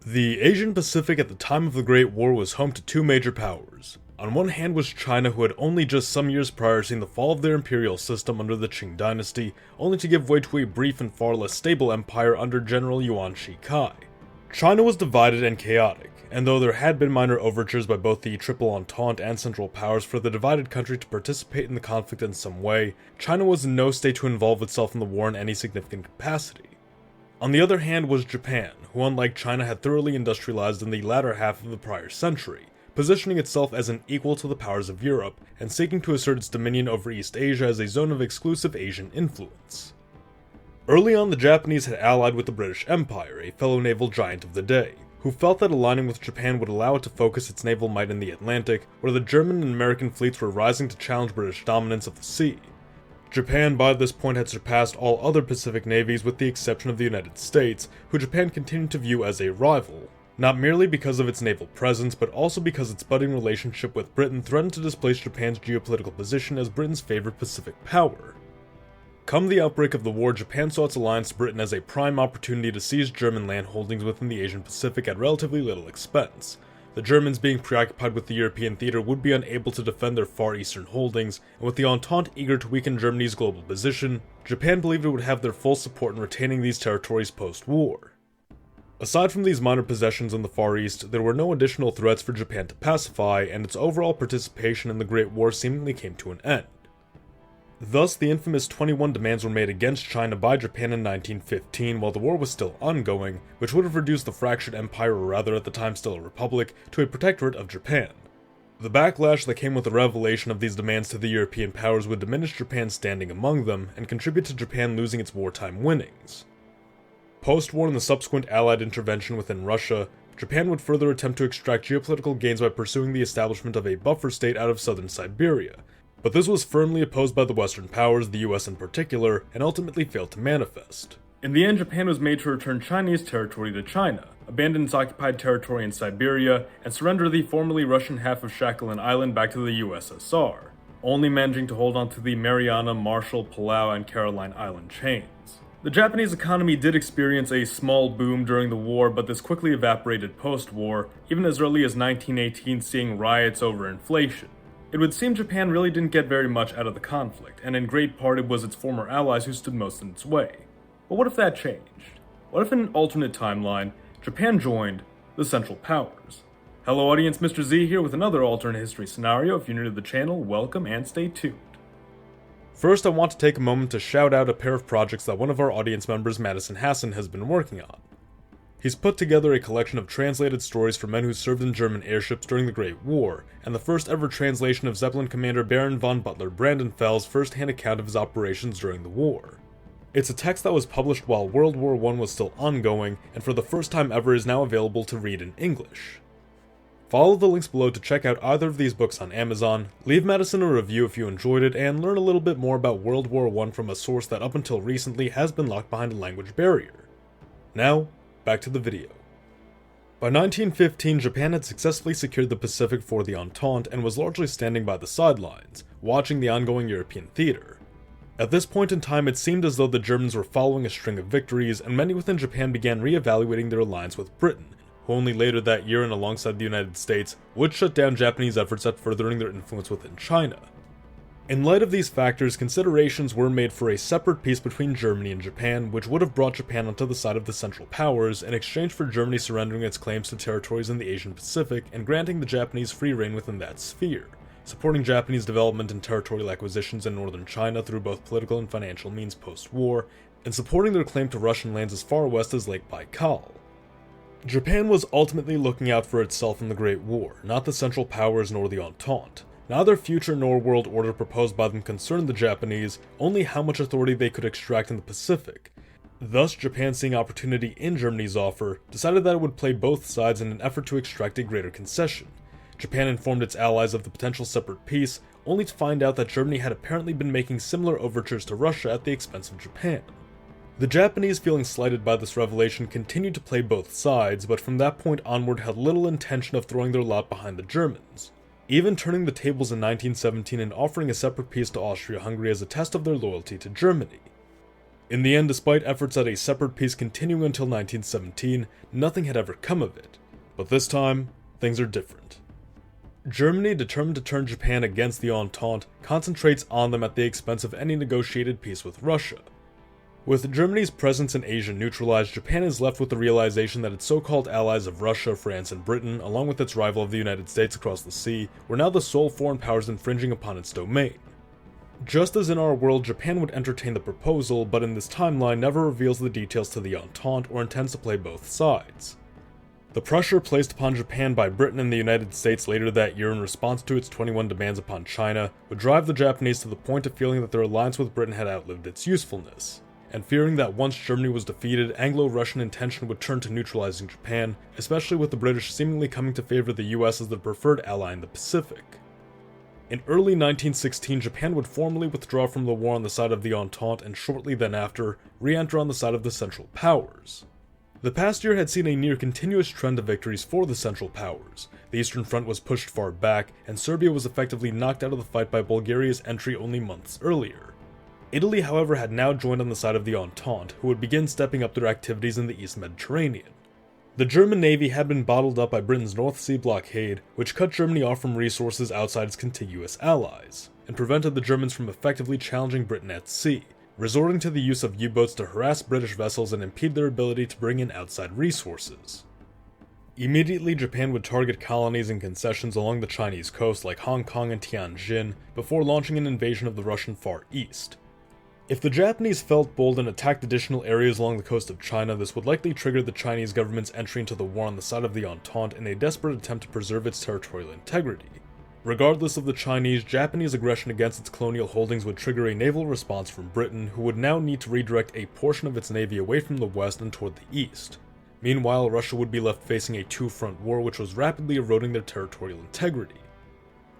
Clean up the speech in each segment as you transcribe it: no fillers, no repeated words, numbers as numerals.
The Asian Pacific at the time of the Great War was home to two major powers. On one hand was China, who had only just some years prior seen the fall of their imperial system under the Qing dynasty, only to give way to a brief and far less stable empire under General Yuan Shikai. China was divided and chaotic, and though there had been minor overtures by both the Triple Entente and Central Powers for the divided country to participate in the conflict in some way, China was in no state to involve itself in the war in any significant capacity. On the other hand was Japan, who unlike China had thoroughly industrialized in the latter half of the prior century, positioning itself as an equal to the powers of Europe, and seeking to assert its dominion over East Asia as a zone of exclusive Asian influence. Early on, the Japanese had allied with the British Empire, a fellow naval giant of the day, who felt that aligning with Japan would allow it to focus its naval might in the Atlantic, where the German and American fleets were rising to challenge British dominance of the sea. Japan by this point had surpassed all other Pacific navies with the exception of the United States, who Japan continued to view as a rival, not merely because of its naval presence, but also because its budding relationship with Britain threatened to displace Japan's geopolitical position as Britain's favored Pacific power. Come the outbreak of the war, Japan saw its alliance to Britain as a prime opportunity to seize German land holdings within the Asian Pacific at relatively little expense. The Germans, being preoccupied with the European theater, would be unable to defend their Far Eastern holdings, and with the Entente eager to weaken Germany's global position, Japan believed it would have their full support in retaining these territories post-war. Aside from these minor possessions in the Far East, there were no additional threats for Japan to pacify, and its overall participation in the Great War seemingly came to an end. Thus, the infamous 21 demands were made against China by Japan in 1915 while the war was still ongoing, which would have reduced the fractured empire, or rather at the time still a republic, to a protectorate of Japan. The backlash that came with the revelation of these demands to the European powers would diminish Japan's standing among them, and contribute to Japan losing its wartime winnings. Post-war and the subsequent Allied intervention within Russia, Japan would further attempt to extract geopolitical gains by pursuing the establishment of a buffer state out of southern Siberia, but this was firmly opposed by the Western powers, the US in particular, and ultimately failed to manifest. In the end, Japan was made to return Chinese territory to China, abandon its occupied territory in Siberia, and surrender the formerly Russian half of Sakhalin Island back to the USSR, only managing to hold on to the Mariana, Marshall, Palau, and Caroline Island chains. The Japanese economy did experience a small boom during the war, but this quickly evaporated post-war, even as early as 1918 seeing riots over inflation. It would seem Japan really didn't get very much out of the conflict, and in great part it was its former allies who stood most in its way. But what if that changed? What if in an alternate timeline, Japan joined the Central Powers? Hello audience, Mr. Z here with another alternate history scenario. If you're new to the channel, welcome and stay tuned. First, I want to take a moment to shout out a pair of projects that one of our audience members, Madison Hassan, has been working on. He's put together a collection of translated stories for men who served in German airships during the Great War, and the first ever translation of Zeppelin Commander Baron von Butler-Brandenfels' first-hand account of his operations during the war. It's a text that was published while World War I was still ongoing, and for the first time ever is now available to read in English. Follow the links below to check out either of these books on Amazon, leave Madison a review if you enjoyed it, and learn a little bit more about World War I from a source that up until recently has been locked behind a language barrier. Now, back to the video. By 1915, Japan had successfully secured the Pacific for the Entente and was largely standing by the sidelines, watching the ongoing European theater. At this point in time, it seemed as though the Germans were following a string of victories, and many within Japan began re-evaluating their alliance with Britain, who only later that year and alongside the United States would shut down Japanese efforts at furthering their influence within China. In light of these factors, considerations were made for a separate peace between Germany and Japan, which would have brought Japan onto the side of the Central Powers in exchange for Germany surrendering its claims to territories in the Asian Pacific and granting the Japanese free reign within that sphere, supporting Japanese development and territorial acquisitions in northern China through both political and financial means post-war, and supporting their claim to Russian lands as far west as Lake Baikal. Japan was ultimately looking out for itself in the Great War, not the Central Powers nor the Entente. Neither future nor world order proposed by them concerned the Japanese, only how much authority they could extract in the Pacific. Thus, Japan, seeing opportunity in Germany's offer, decided that it would play both sides in an effort to extract a greater concession. Japan informed its allies of the potential separate peace, only to find out that Germany had apparently been making similar overtures to Russia at the expense of Japan. The Japanese, feeling slighted by this revelation, continued to play both sides, but from that point onward had little intention of throwing their lot behind the Germans, even turning the tables in 1917 and offering a separate peace to Austria-Hungary as a test of their loyalty to Germany. In the end, despite efforts at a separate peace continuing until 1917, nothing had ever come of it. But this time, things are different. Germany, determined to turn Japan against the Entente, concentrates on them at the expense of any negotiated peace with Russia. With Germany's presence in Asia neutralized, Japan is left with the realization that its so-called allies of Russia, France, and Britain, along with its rival of the United States across the sea, were now the sole foreign powers infringing upon its domain. Just as in our world, Japan would entertain the proposal, but in this timeline never reveals the details to the Entente or intends to play both sides. The pressure placed upon Japan by Britain and the United States later that year in response to its 21 demands upon China would drive the Japanese to the point of feeling that their alliance with Britain had outlived its usefulness, and fearing that once Germany was defeated, Anglo-Russian intention would turn to neutralizing Japan, especially with the British seemingly coming to favor the US as the preferred ally in the Pacific. In early 1916, Japan would formally withdraw from the war on the side of the Entente and shortly then after, re-enter on the side of the Central Powers. The past year had seen a near-continuous trend of victories for the Central Powers. The Eastern Front was pushed far back, and Serbia was effectively knocked out of the fight by Bulgaria's entry only months earlier. Italy, however, had now joined on the side of the Entente, who would begin stepping up their activities in the East Mediterranean. The German Navy had been bottled up by Britain's North Sea blockade, which cut Germany off from resources outside its contiguous allies, and prevented the Germans from effectively challenging Britain at sea, resorting to the use of U-boats to harass British vessels and impede their ability to bring in outside resources. Immediately, Japan would target colonies and concessions along the Chinese coast like Hong Kong and Tianjin, before launching an invasion of the Russian Far East. If the Japanese felt bold and attacked additional areas along the coast of China, this would likely trigger the Chinese government's entry into the war on the side of the Entente in a desperate attempt to preserve its territorial integrity. Regardless of the Chinese, Japanese aggression against its colonial holdings would trigger a naval response from Britain, who would now need to redirect a portion of its navy away from the west and toward the east. Meanwhile, Russia would be left facing a two-front war which was rapidly eroding their territorial integrity.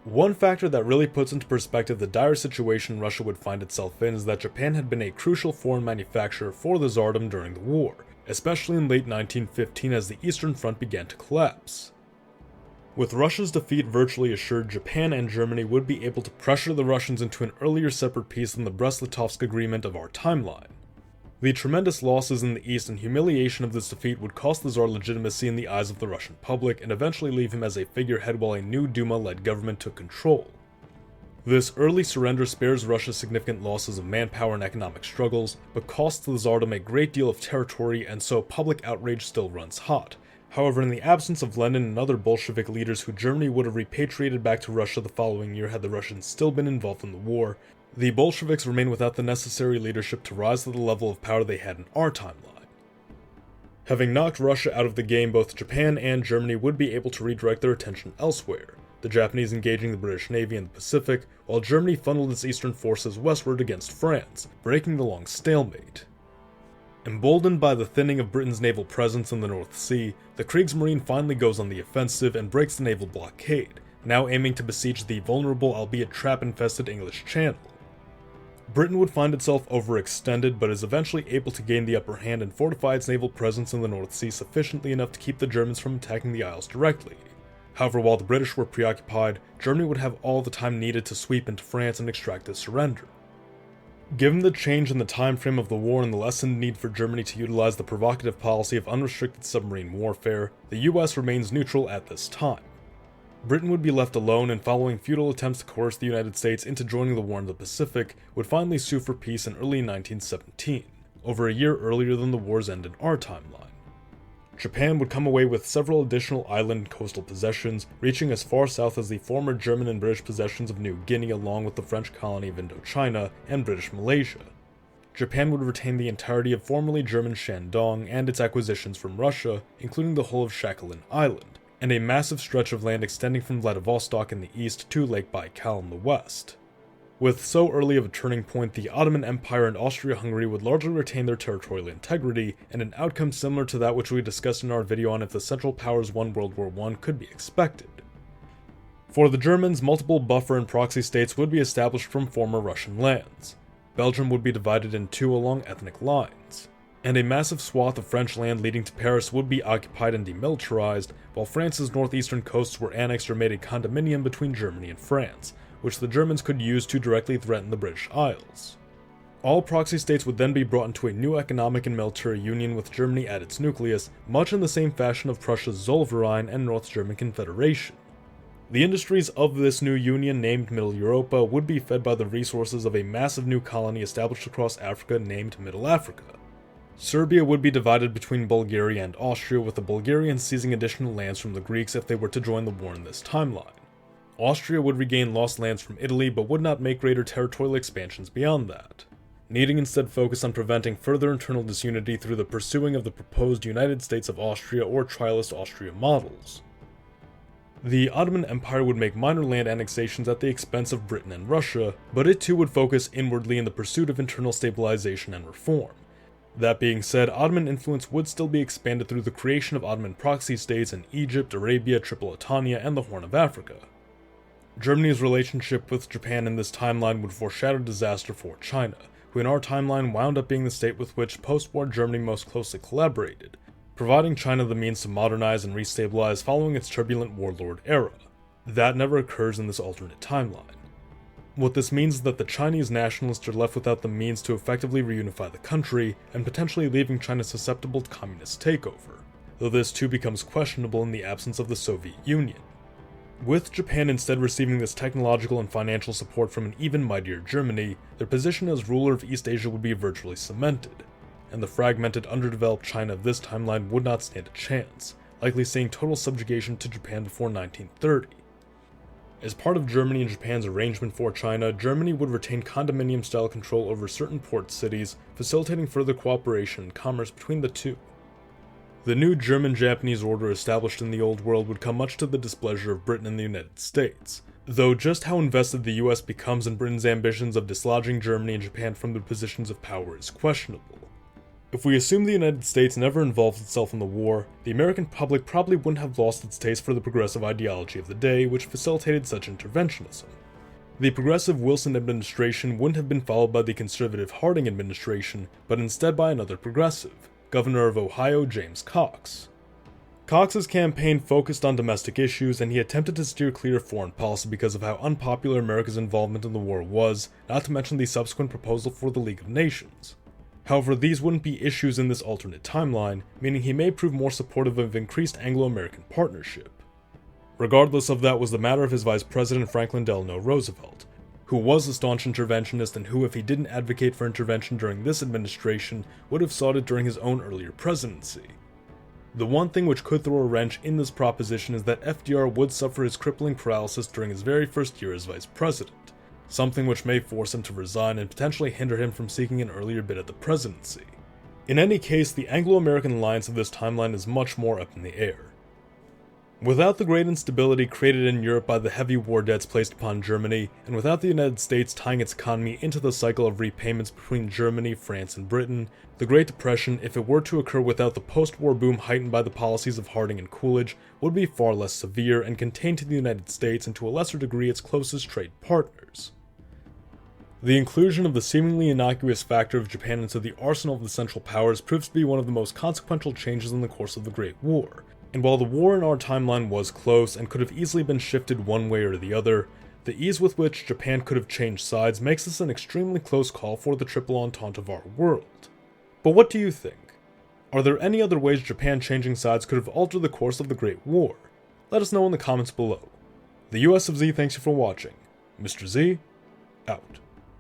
One factor that really puts into perspective the dire situation Russia would find itself in is that Japan had been a crucial foreign manufacturer for the Tsardom during the war, especially in late 1915 as the Eastern Front began to collapse. With Russia's defeat virtually assured, Japan and Germany would be able to pressure the Russians into an earlier separate peace than the Brest-Litovsk Agreement of our timeline. The tremendous losses in the East and humiliation of this defeat would cost the Tsar legitimacy in the eyes of the Russian public and eventually leave him as a figurehead while a new Duma-led government took control. This early surrender spares Russia significant losses of manpower and economic struggles, but costs the Tsardom a great deal of territory, and so public outrage still runs hot. However, in the absence of Lenin and other Bolshevik leaders who Germany would have repatriated back to Russia the following year had the Russians still been involved in the war, the Bolsheviks remain without the necessary leadership to rise to the level of power they had in our timeline. Having knocked Russia out of the game, both Japan and Germany would be able to redirect their attention elsewhere, the Japanese engaging the British Navy in the Pacific, while Germany funneled its eastern forces westward against France, breaking the long stalemate. Emboldened by the thinning of Britain's naval presence in the North Sea, the Kriegsmarine finally goes on the offensive and breaks the naval blockade, now aiming to besiege the vulnerable albeit trap-infested English Channel. Britain would find itself overextended, but is eventually able to gain the upper hand and fortify its naval presence in the North Sea sufficiently enough to keep the Germans from attacking the Isles directly. However, while the British were preoccupied, Germany would have all the time needed to sweep into France and extract its surrender. Given the change in the time frame of the war and the lessened need for Germany to utilize the provocative policy of unrestricted submarine warfare, the US remains neutral at this time. Britain would be left alone, and following futile attempts to coerce the United States into joining the war in the Pacific, would finally sue for peace in early 1917, over a year earlier than the war's end in our timeline. Japan would come away with several additional island and coastal possessions, reaching as far south as the former German and British possessions of New Guinea along with the French colony of Indochina and British Malaysia. Japan would retain the entirety of formerly German Shandong and its acquisitions from Russia, including the whole of Sakhalin Island, and a massive stretch of land extending from Vladivostok in the east to Lake Baikal in the west. With so early of a turning point, the Ottoman Empire and Austria-Hungary would largely retain their territorial integrity, and an outcome similar to that which we discussed in our video on if the Central Powers won World War I could be expected. For the Germans, multiple buffer and proxy states would be established from former Russian lands. Belgium would be divided in two along ethnic lines, and a massive swath of French land leading to Paris would be occupied and demilitarized, while France's northeastern coasts were annexed or made a condominium between Germany and France, which the Germans could use to directly threaten the British Isles. All proxy states would then be brought into a new economic and military union with Germany at its nucleus, much in the same fashion of Prussia's Zollverein and North German Confederation. The industries of this new union, named Middle Europa, would be fed by the resources of a massive new colony established across Africa named Middle Africa. Serbia would be divided between Bulgaria and Austria, with the Bulgarians seizing additional lands from the Greeks if they were to join the war in this timeline. Austria would regain lost lands from Italy, but would not make greater territorial expansions beyond that, needing instead focus on preventing further internal disunity through the pursuing of the proposed United States of Austria or Trialist Austria models. The Ottoman Empire would make minor land annexations at the expense of Britain and Russia, but it too would focus inwardly in the pursuit of internal stabilization and reform. That being said, Ottoman influence would still be expanded through the creation of Ottoman proxy states in Egypt, Arabia, Tripolitania, and the Horn of Africa. Germany's relationship with Japan in this timeline would foreshadow disaster for China, who in our timeline wound up being the state with which post-war Germany most closely collaborated, providing China the means to modernize and restabilize following its turbulent warlord era. That never occurs in this alternate timeline. What this means is that the Chinese nationalists are left without the means to effectively reunify the country, and potentially leaving China susceptible to communist takeover, though this too becomes questionable in the absence of the Soviet Union. With Japan instead receiving this technological and financial support from an even mightier Germany, their position as ruler of East Asia would be virtually cemented, and the fragmented, underdeveloped China of this timeline would not stand a chance, likely seeing total subjugation to Japan before 1930. As part of Germany and Japan's arrangement for China, Germany would retain condominium-style control over certain port cities, facilitating further cooperation and commerce between the two. The new German-Japanese order established in the Old World would come much to the displeasure of Britain and the United States, though just how invested the US becomes in Britain's ambitions of dislodging Germany and Japan from their positions of power is questionable. If we assume the United States never involved itself in the war, the American public probably wouldn't have lost its taste for the progressive ideology of the day, which facilitated such interventionism. The progressive Wilson administration wouldn't have been followed by the conservative Harding administration, but instead by another progressive, Governor of Ohio James Cox. Cox's campaign focused on domestic issues, and he attempted to steer clear of foreign policy because of how unpopular America's involvement in the war was, not to mention the subsequent proposal for the League of Nations. However, these wouldn't be issues in this alternate timeline, meaning he may prove more supportive of increased Anglo-American partnership. Regardless of that was the matter of his Vice President Franklin Delano Roosevelt, who was a staunch interventionist and who, if he didn't advocate for intervention during this administration, would have sought it during his own earlier presidency. The one thing which could throw a wrench in this proposition is that FDR would suffer his crippling paralysis during his very first year as vice president, something which may force him to resign and potentially hinder him from seeking an earlier bid at the presidency. In any case, the Anglo-American alliance of this timeline is much more up in the air. Without the great instability created in Europe by the heavy war debts placed upon Germany, and without the United States tying its economy into the cycle of repayments between Germany, France, and Britain, the Great Depression, if it were to occur without the post-war boom heightened by the policies of Harding and Coolidge, would be far less severe and contained to the United States and to a lesser degree its closest trade partners. The inclusion of the seemingly innocuous factor of Japan into the arsenal of the Central Powers proves to be one of the most consequential changes in the course of the Great War. And while the war in our timeline was close and could have easily been shifted one way or the other, the ease with which Japan could have changed sides makes this an extremely close call for the Triple Entente of our world. But what do you think? Are there any other ways Japan changing sides could have altered the course of the Great War? Let us know in the comments below. The US of Z thanks you for watching. Mr. Z, out.